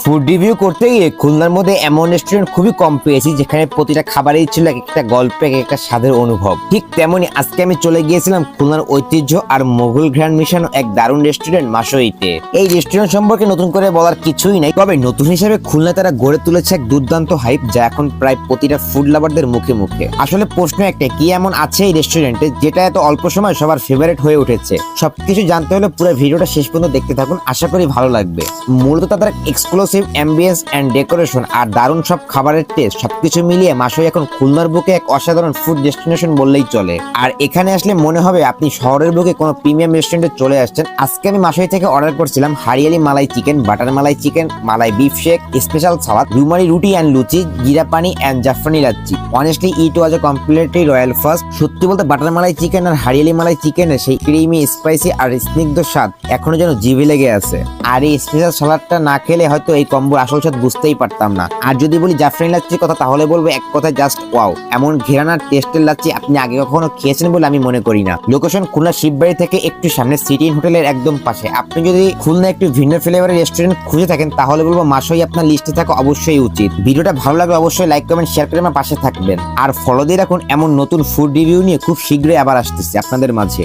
Food review করতে গিয়ে খুলনার মধ্যে এমন রেস্টুরেন্ট খুবই কম পেয়েছি যেখানে প্রতিটা খাবারেই ছিল এক একটা গল্প, এক একটা স্বাদের অনুভব। ঠিক তেমনি আজকে আমি চলে গিয়েছিলাম খুলনার ঐতিহ্য আর মোগল গ্র্যান্ড মিশন এক দারুণ রেস্টুরেন্ট মাসোইতে। এই রেস্টুরেন্ট সম্পর্কে নতুন করে বলার কিছুই নাই, তবে নতুন হিসেবে খুলনা তারা গড়ে তুলেছে এক দুর্দান্ত হাইপ যা এখন প্রায় প্রতিটা ফুড লাভারদের মুখে মুখে। আসলে প্রশ্ন একটা, কি এমন আছে এই রেস্টুরেন্টে যেটা এত অল্প সময় সবার ফেভারিট হয়ে উঠেছে? সবকিছু জানতে হলে পুরো ভিডিওটা শেষ পর্যন্ত দেখতে থাকুন, আশা করি ভালো লাগবে। মূলত তাদের এক্সক্লুসিভ অ্যাম্বিয়েন্স এন্ড ডেকোরেশন আর দারুণ সব খাবারের টেস্ট সবকিছু মিলিয়ে মাসোই এখন খুলনার বুকে এক অসাধারণ ফুড ডেস্টিনেশন বললেই চলে। আর এখানে আসলে মনে হবে আপনি শহরের বুকে কোনো প্রিমিয়াম রেস্টুরেন্টে চলে আসছেন। আজকে আমি মাসোই থেকে অর্ডার করছিলাম hariyali malai chicken, butter malai chicken, malai beef shake, special salad, rumali roti and luchi, jeera pani and zafrani lassi. Honestly it was a completely royal feast. সত্যি বলতে বাটার মালাই চিকেন আর হারিয়ালি মালাই চিকেনের সেই ক্রিমি স্পাইসি আর স্নিগ্ধ স্বাদ এখনো যেন জিভে লেগে আছে। আর এই স্পেশাল সালাদটা না খেলে হয়তো এই কম্বোর আসল স্বাদ বুঝতেই পারতাম না। আর যদি বলি জাফরানি লাচ্ছির কথা, তাহলে বলবো এক কথায় জাস্ট ওয়াও। এমন ঘেরানার টেস্টের লাচ্ছি আপনি আগে কখনো খেয়েছেন বলে আমি মনে করি না। লোকেশন খুলনা শিববাড়ি থেকে একটু সামনে সিটি ইন হোটেলের একদম পাশে। আপনি যদি খুলনা একটু ভিন্ন ফ্লেভারের রেস্টুরেন্ট খুঁজে থাকেন তাহলে বলবো মাসোই আপনার লিস্টে থাকা অবশ্যই উচিত। ভিডিওটা ভালো লাগলে অবশ্যই লাইক কমেন্ট শেয়ার করে আমার পাশে থাকবেন আর ফলো দিয়ে রাখুন। এমন নতুন ফুড রিভিউ নিয়ে খুব শীঘ্রই আবার আসতেছি আপনাদের মাঝে।